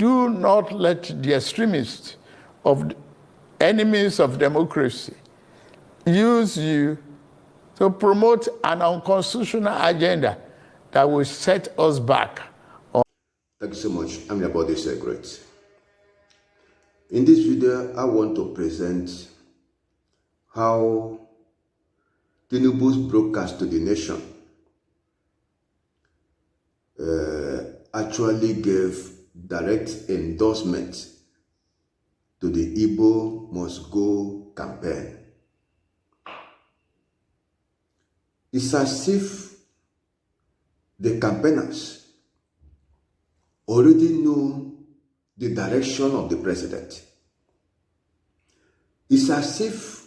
do not let the extremists of enemies of democracy use you to promote an unconstitutional agenda that will set us back. Thank you so much. I'm your body secret. In this video, I want to present how Tinubu's broadcast to the nation actually gave direct endorsement to the Igbo Must Go campaign. It's as if the campaigners already know the direction of the president. It's as if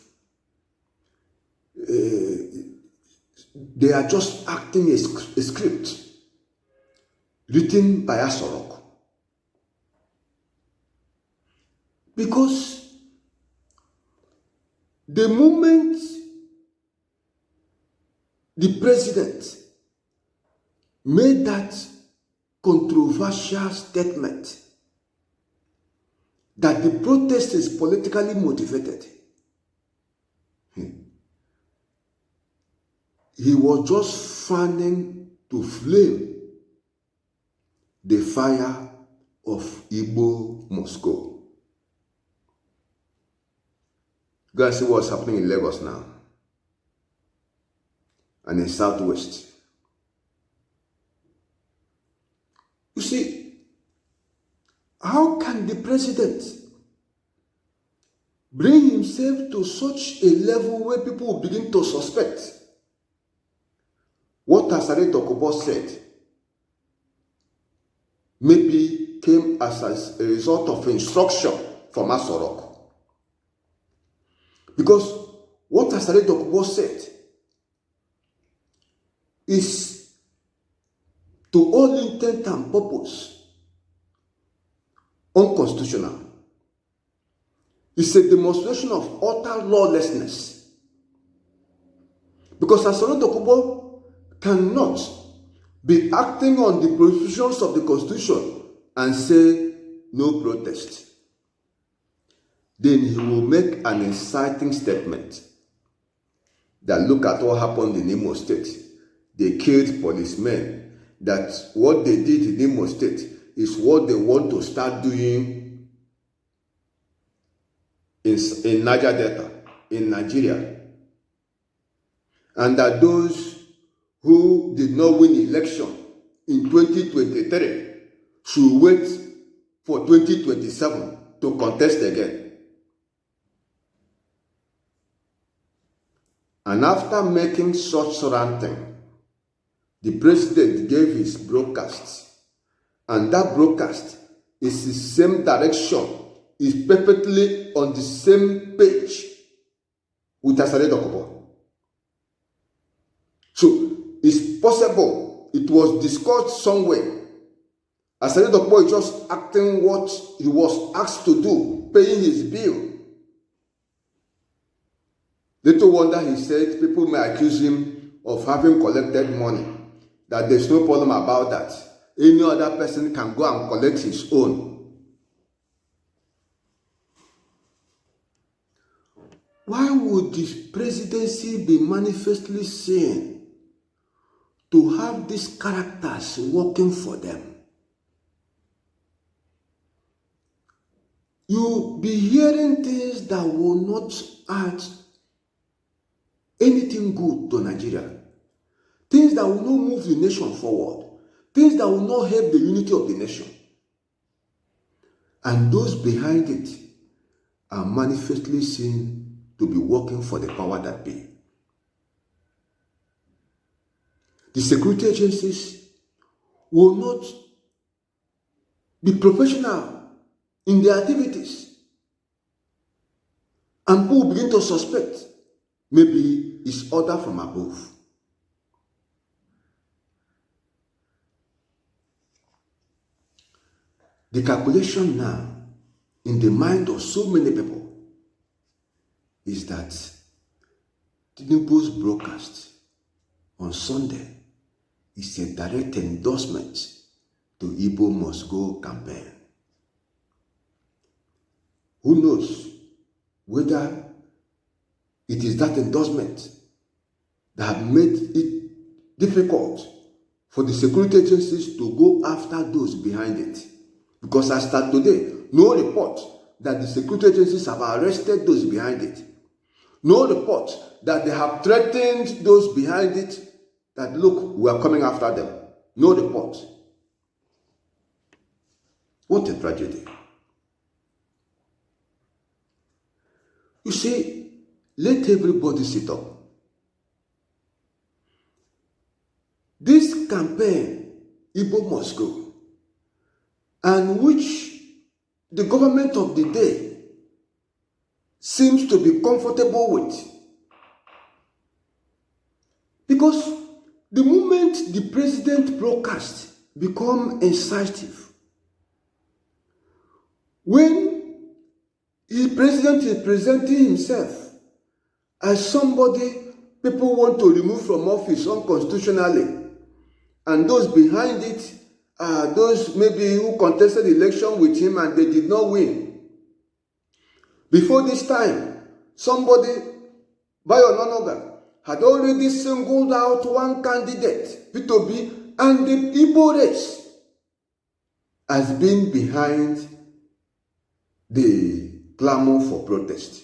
they are just acting a script written by Asorok. Because the moment the president made that controversial statement that the protest is politically motivated, he was just fanning to flame the fire of Igbo Must Go. Go and see what's happening in Lagos now and in Southwest. You see, how can the president bring himself to such a level where people will begin to suspect what Asare Dokubo said maybe came as a result of instruction from Asorok? Because what Asare Dokubo said is, to all intent and purpose, unconstitutional. It's a demonstration of utter lawlessness. Because Asare Dokubo cannot be acting on the provisions of the Constitution and say no protest. Then he will make an inciting statement that look at what happened in Imo State. They killed policemen. That what they did in Imo State is what they want to start doing in Niger Delta, in Nigeria. And that those who did not win election in 2023 should wait for 2027 to contest again. And after making such ranting, the president gave his broadcast, and that broadcast is the same direction, is perfectly on the same page with Asare Dokubo. So it's possible it was discussed somewhere. Asare Dokubo is just acting what he was asked to do, paying his bill. Little wonder he said people may accuse him of having collected money, that there's no problem about that. Any other person can go and collect his own. Why would the presidency be manifestly seen to have these characters working for them? You'll be hearing things that will not add anything good to Nigeria. Things that will not move the nation forward. Things that will not help the unity of the nation. And those behind it are manifestly seen to be working for the power that be. The security agencies will not be professional in their activities. And people begin to suspect maybe it's order from above. The calculation now in the mind of so many people is that Tinubu's broadcast on Sunday is a direct endorsement to Igbo Must Go campaign. Who knows whether it is that endorsement that have made it difficult for the security agencies to go after those behind it. Because as at today, no report that the security agencies have arrested those behind it. No report that they have threatened those behind it that, look, we are coming after them. No report. What a tragedy. You see, let everybody sit up. This campaign, Igbo Must Go, and which the government of the day seems to be comfortable with. Because the moment the president broadcast become incisive, when the president is presenting himself as somebody people want to remove from office unconstitutionally, and those behind it are those maybe who contested the election with him and they did not win. Before this time, somebody, Bayo Nonoga, had already singled out one candidate, P2B, and the Igbo race has been behind the clamor for protest.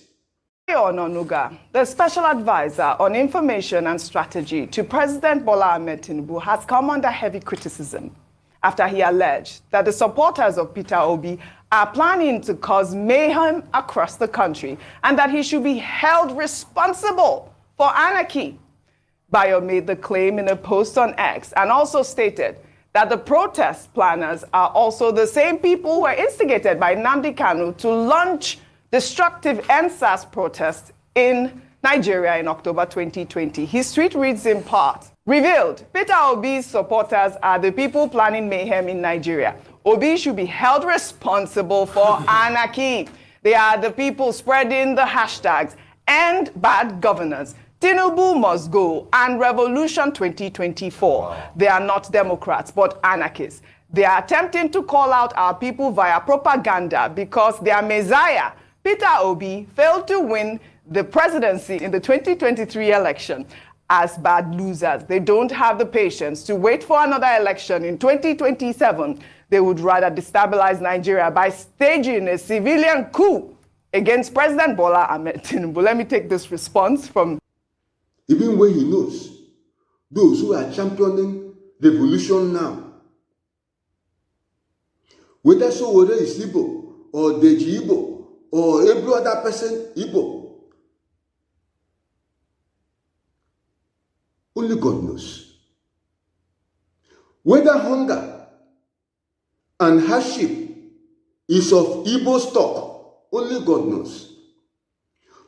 Ononuga, the special advisor on information and strategy to President Bola Ahmed Tinubu, has come under heavy criticism after he alleged that the supporters of Peter Obi are planning to cause mayhem across the country and that he should be held responsible for anarchy. Bayo made the claim in a post on X and also stated that the protest planners are also the same people who were instigated by Nnamdi Kanu to launch destructive NSAS protests in Nigeria in October 2020. His tweet reads in part, revealed, Peter Obi's supporters are the people planning mayhem in Nigeria. Obi should be held responsible for anarchy. They are the people spreading the hashtags "End Bad Governance," Tinubu Must Go, and Revolution 2024. Wow. They are not Democrats, but anarchists. They are attempting to call out our people via propaganda because their messiah, Peter Obi, failed to win the presidency in the 2023 election. As bad losers, they don't have the patience to wait for another election in 2027. They would rather destabilize Nigeria by staging a civilian coup against President Bola Ahmed Tinubu. Let me take this response from... Even when he knows those who are championing revolution now, whether Sowore is Igbo or Deji Igbo, or every other person Igbo. Only God knows. Whether hunger and hardship is of Igbo stock, only God knows.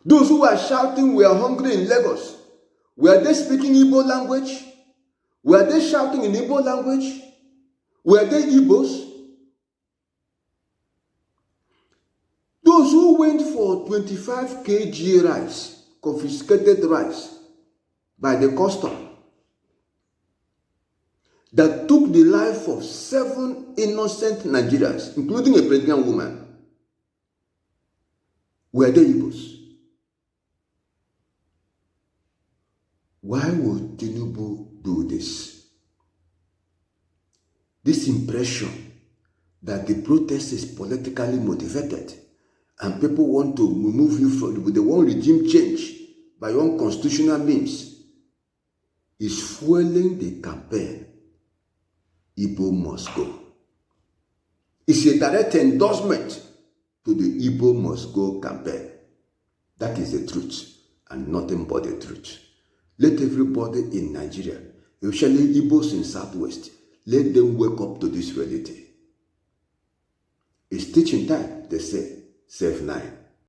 Those who are shouting, we are hungry in Lagos, were they speaking Igbo language? Were they shouting in Igbo language? Were they Igbos? Those who went for 25 kg rice, confiscated rice by the custom, that took the life of 7 innocent Nigerians, including a pregnant woman, were they Igbos? Why would Tinubu do this? This impression that the protest is politically motivated and people want to remove you from, they want regime change by unconstitutional means, is fueling the campaign Igbo Must Go. It's a direct endorsement to the Igbo Must Go campaign. That is the truth and nothing but the truth. Let everybody in Nigeria, especially Igbos in Southwest, let them wake up to this reality. It's teaching time, they say. Save 9.